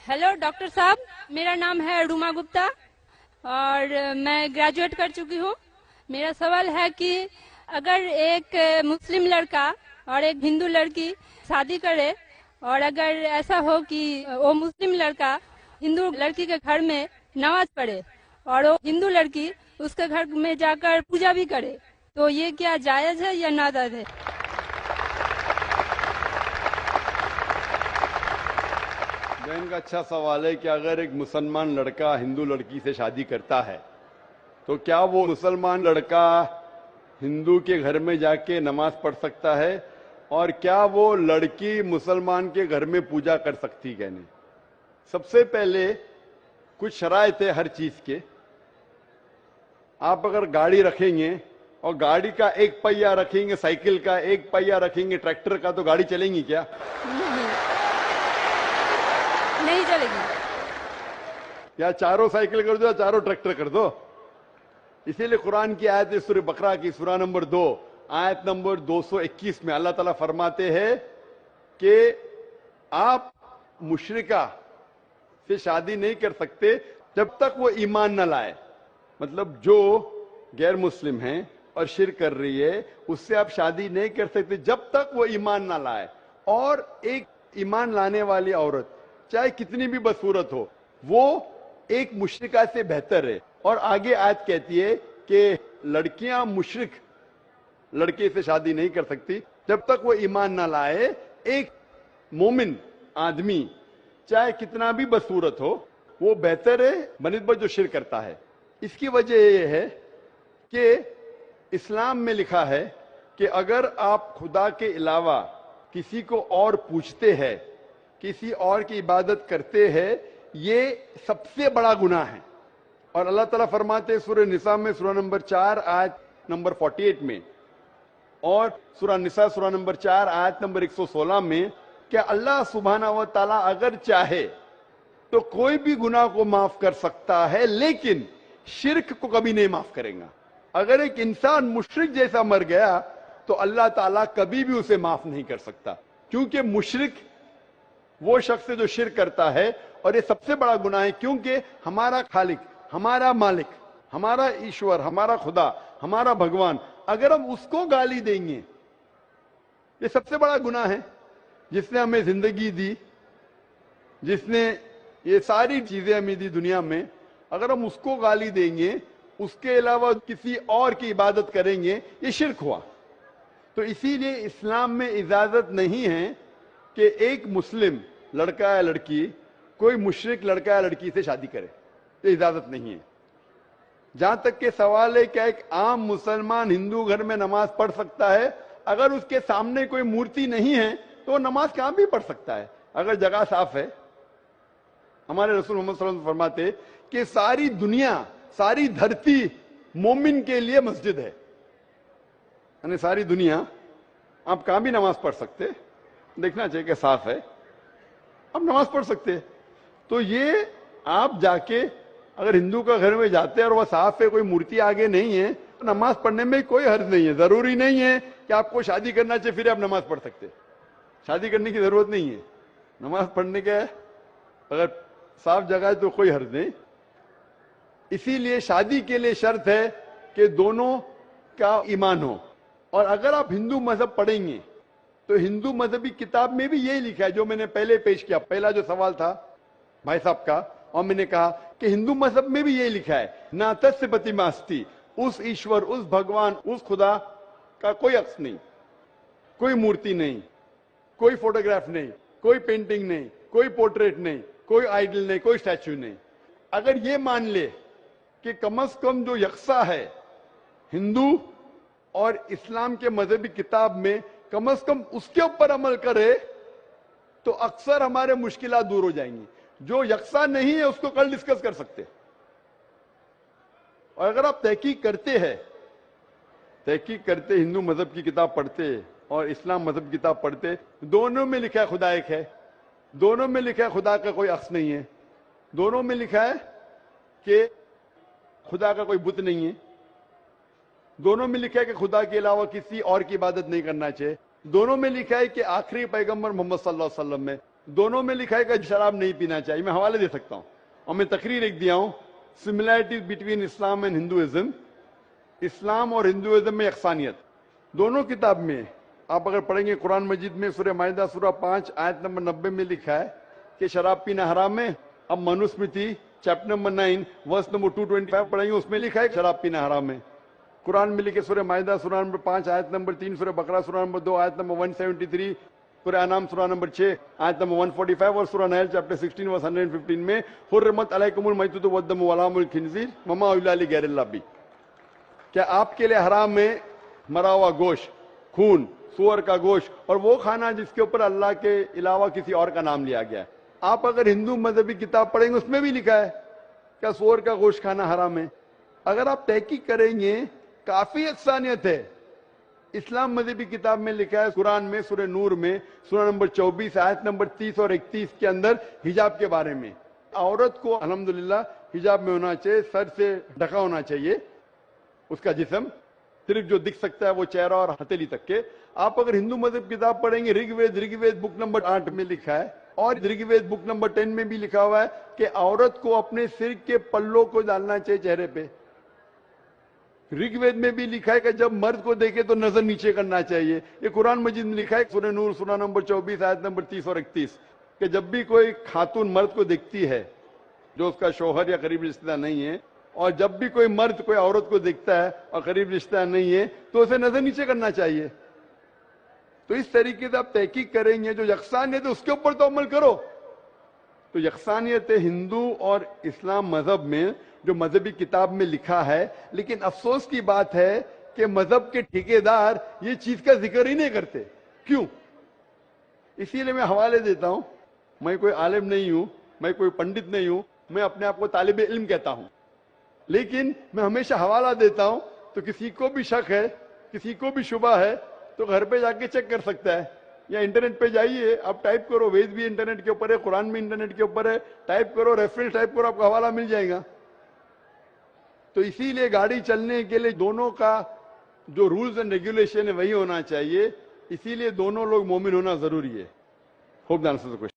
Hello doctor साहब, मेरा नाम है रूमा गुप्ता और मैं ग्रेजुएट कर चुकी हूँ। मेरा सवाल है कि अगर एक मुस्लिम लड़का और एक हिंदू लड़की शादी करे और अगर ऐसा हो कि वो मुस्लिम लड़का हिंदू लड़की के घर में नमाज पढ़े और वो हिंदू लड़की उसके घर में जाकर पूजा भी करे, तो ये क्या जायज है या नाजायज है? बहन का अच्छा सवाल है कि अगर एक मुसलमान लड़का हिंदू लड़की से शादी करता है तो क्या वो मुसलमान लड़का हिंदू के घर में जाके नमाज पढ़ सकता है और क्या वो लड़की मुसलमान के घर में पूजा कर सकती है? नहीं। सबसे पहले कुछ शराइत है हर चीज के। आप अगर गाड़ी रखेंगे और गाड़ी का एक पहिया रखेंगे, साइकिल का एक पहिया रखेंगे, ट्रैक्टर का, तो गाड़ी चलेंगी क्या? नहीं चलेगी। या चारों साइकिल कर दो या चारों ट्रैक्टर कर दो। इसीलिए कुरान की आयत है सूरह बकरा की सूरा नंबर 2 आयत नंबर 221 में अल्लाह ताला फरमाते हैं कि आप मुशरिका से शादी नहीं कर सकते जब तक वो ईमान न लाए। मतलब जो गैर मुस्लिम है और शिर्क कर रही है उससे आप शादी नहीं कर सकते जब तक वो ईमान ना लाए। और एक ईमान लाने वाली औरत चाहे कितनी भी बदसूरत हो वो एक मुशरिका से बेहतर है। और आगे आयत कहती है कि लड़कियां मुशरिक लड़के से शादी नहीं कर सकती जब तक वो ईमान ना लाए। एक मोमिन आदमी चाहे कितना भी बदसूरत हो वो बेहतर है बनिस्बत जो शिर्क करता है। इसकी वजह यह है कि इस्लाम में लिखा है कि अगर आप खुदा के अलावा किसी को और पूछते हैं, किसी और की इबादत करते हैं, ये सबसे बड़ा गुनाह है। और अल्लाह ताला फरमाते हैं सूरह निसा में सूरा नंबर 4 आयत नंबर 48 में और सूरा निसा सूरा नंबर 4 आयत नंबर 116 में कि अल्लाह सुब्हाना व तआला अगर चाहे तो कोई भी गुनाह को माफ कर सकता है लेकिन शिर्क को कभी नहीं माफ करेगा। अगर एक इंसान मुशरिक जैसा मर गया तो अल्लाह ताला कभी भी उसे माफ नहीं कर सकता, क्योंकि मुशरिक वो शख्स है जो शिर्क करता है। और ये सबसे बड़ा गुनाह है क्योंकि हमारा खालिक, हमारा मालिक, हमारा ईश्वर, हमारा खुदा, हमारा भगवान, अगर हम उसको गाली देंगे, ये सबसे बड़ा गुनाह है। जिसने हमें जिंदगी दी, जिसने ये सारी चीजें हमें दी दुनिया में, अगर हम उसको गाली देंगे, उसके अलावा किसी और की इबादत करेंगे, ये शिर्क हुआ। तो इसीलिए इस्लाम में इजाजत नहीं है कि एक मुस्लिम लड़का या लड़की कोई मुशरिक लड़का या लड़की से शादी करे, ये इजाजत नहीं है। जहां तक के सवाल है क्या एक आम मुसलमान हिंदू घर में नमाज पढ़ सकता है? अगर उसके सामने कोई मूर्ति नहीं है तो वो नमाज कहां भी पढ़ सकता है अगर जगह साफ है। हमारे रसूल मोहम्मद सल्लल्लाहु अलैहि वसल्लम फरमाते कि सारी दुनिया, सारी धरती मोमिन के लिए मस्जिद है। यानी सारी दुनिया आप कहां भी नमाज पढ़ सकते, देखना चाहिए कि साफ है, आप नमाज पढ़ सकते। तो ये आप जाके अगर हिंदू का घर में जाते हैं और वह साफ है, कोई मूर्ति आगे नहीं है, तो नमाज पढ़ने में कोई हर्ज नहीं है। जरूरी नहीं है कि आपको शादी करना चाहिए फिर आप नमाज पढ़ सकते, शादी करने की जरूरत नहीं है। नमाज पढ़ने के अगर साफ जगह है तो कोई हर्ज नहीं। इसीलिए शादी के लिए शर्त है कि दोनों का ईमान हो। और अगर आप हिंदू मजहब पढ़ेंगे तो हिंदू मजहबी किताब में भी यही लिखा है जो मैंने पहले पेश किया, पहला जो सवाल था भाई साहब का, और मैंने कहा कि हिंदू मजहब में भी यही लिखा है, ना तस्य प्रतिमास्ति, उस ईश्वर, उस भगवान, उस खुदा का कोई अक्स नहीं, कोई मूर्ति नहीं, कोई फोटोग्राफ नहीं, कोई पेंटिंग नहीं, कोई पोर्ट्रेट नहीं, कोई आइडल नहीं, कोई स्टैच्यू नहीं। अगर ये मान ले कि कम से कम जो यकसा है हिंदू और इस्लाम के मजहबी किताब में, कम से कम उसके ऊपर अमल करे तो अक्सर हमारे मुश्किलात दूर हो जाएंगी। जो यकसा नहीं है उसको कल डिस्कस कर सकते। और अगर आप तहकीक करते हैं, तहकीक करते, हिंदू मजहब की किताब पढ़ते और इस्लाम मजहब की किताब पढ़ते, दोनों में लिखा है खुदा एक है, दोनों में लिखा है खुदा का कोई अक्स नहीं है, दोनों में लिखा है कि खुदा का कोई बुत नहीं है, दोनों में लिखा है कि खुदा के अलावा किसी और की इबादत नहीं करना चाहिए, दोनों में लिखा है कि आखिरी पैगंबर मोहम्मद सल्लल्लाहु अलैहि वसल्लम में دونوں میں لکھا ہے کہ شراب نہیں پینا چاہیے. میں حوالے دے سکتا ہوں اور میں تقریر ایک دیا ہوں, similarities between Islam and Hinduism. اسلام اور ہندوازم میں یکسانیت دونوں کتاب میں. آپ اگر پڑھیں گے قرآن مجید میں سورہ مائدہ سورہ 5 آیت نمبر 90 میں لکھا ہے کہ شراب پینا حرام ہے. اب Manusmriti chapter number 9 verse number 225 پڑھیں گے, اس میں لکھا ہے کہ شراب پینا حرام ہے. قرآن میں لکھے سورہ مائدہ سورہ نمبر 5 آیت نمبر 3, سورہ بقرہ سورہ نمبر 2 آیت نمبر 173, سورہ انعام سورہ نمبر 6 آیت نمبر 145 اور سورہ نحل چیپٹر 16 ورس 115 میں حرمت علیکم المیتۃ والدم ولحم الخنزیر وما اہل لغیر اللہ بھی. کیا آپ کے لیے حرام ہے مرا ہوا گوشت, خون, سور کا گوشت اور وہ کھانا جس کے اوپر اللہ کے علاوہ کسی اور کا نام لیا گیا ہے. آپ اگر ہندو مذہبی کتاب پڑھیں گے اس میں بھی لکھا ہے کہ سور کا گوشت کھانا حرام ہے. اگر آپ تحقیق کریں گے کافی یکسانیت ہے. اسلام مذہبی کتاب میں لکھا ہے قرآن میں سورہ نور میں سورہ نمبر 24 آیت نمبر 30 اور 31 کے اندر حجاب کے بارے میں. عورت کو الحمدللہ حجاب میں ہونا چاہیے, سر سے ڈھکا ہونا چاہیے اس کا جسم, صرف جو دکھ سکتا ہے وہ چہرہ اور ہتھیلی تک کے. آپ اگر ہندو مذہب کتاب پڑھیں گے رگ وید بک نمبر 8 میں لکھا ہے اور رگ وید بک نمبر 10 میں بھی لکھا ہوا ہے کہ عورت کو اپنے سر کے پلوں کو ڈالنا چاہیے چہرے پہ. رگ وید میں بھی لکھا ہے کہ جب مرد کو دیکھے تو نظر نیچے کرنا چاہیے. یہ قرآن مجید میں لکھا ہے سورہ نور سورہ نمبر 24 آیت نمبر 30 اور 31 کہ جب بھی کوئی خاتون مرد کو دیکھتی ہے جو اس کا شوہر یا قریب رشتہ دار نہیں ہے, اور جب بھی کوئی مرد کوئی عورت کو دیکھتا ہے اور قریب رشتہ دار نہیں ہے تو اسے نظر نیچے کرنا چاہیے. تو اس طریقے سے آپ تحقیق کریں گے جو یکسانیت ہے اس کے اوپر تو عمل کرو. تو یکسانیت ہندو اور اسلام مذہب میں جو مذہبی کتاب میں لکھا ہے, لیکن افسوس کی بات ہے کہ مذہب کے ٹھیکیدار یہ چیز کا ذکر ہی نہیں کرتے. کیوں؟ اسی لیے میں حوالے دیتا ہوں. میں کوئی عالم نہیں ہوں, میں کوئی پنڈت نہیں ہوں, میں اپنے آپ کو طالب علم کہتا ہوں, لیکن میں ہمیشہ حوالہ دیتا ہوں. تو کسی کو بھی شک ہے, کسی کو بھی شبہ ہے تو گھر پہ جا کے چیک کر سکتا ہے, یا انٹرنیٹ پہ جائیے, آپ ٹائپ کرو, وید بھی انٹرنیٹ کے اوپر ہے, قرآن بھی انٹرنیٹ کے اوپر ہے, ٹائپ کرو, ریفرنس ٹائپ کرو, آپ کو حوالہ مل جائے گا. تو اسی لیے گاڑی چلنے کے لیے دونوں کا جو رولز اینڈ ریگولیشن ہے وہی ہونا چاہیے. اسی لیے دونوں لوگ مومن ہونا ضروری ہے. ہوپ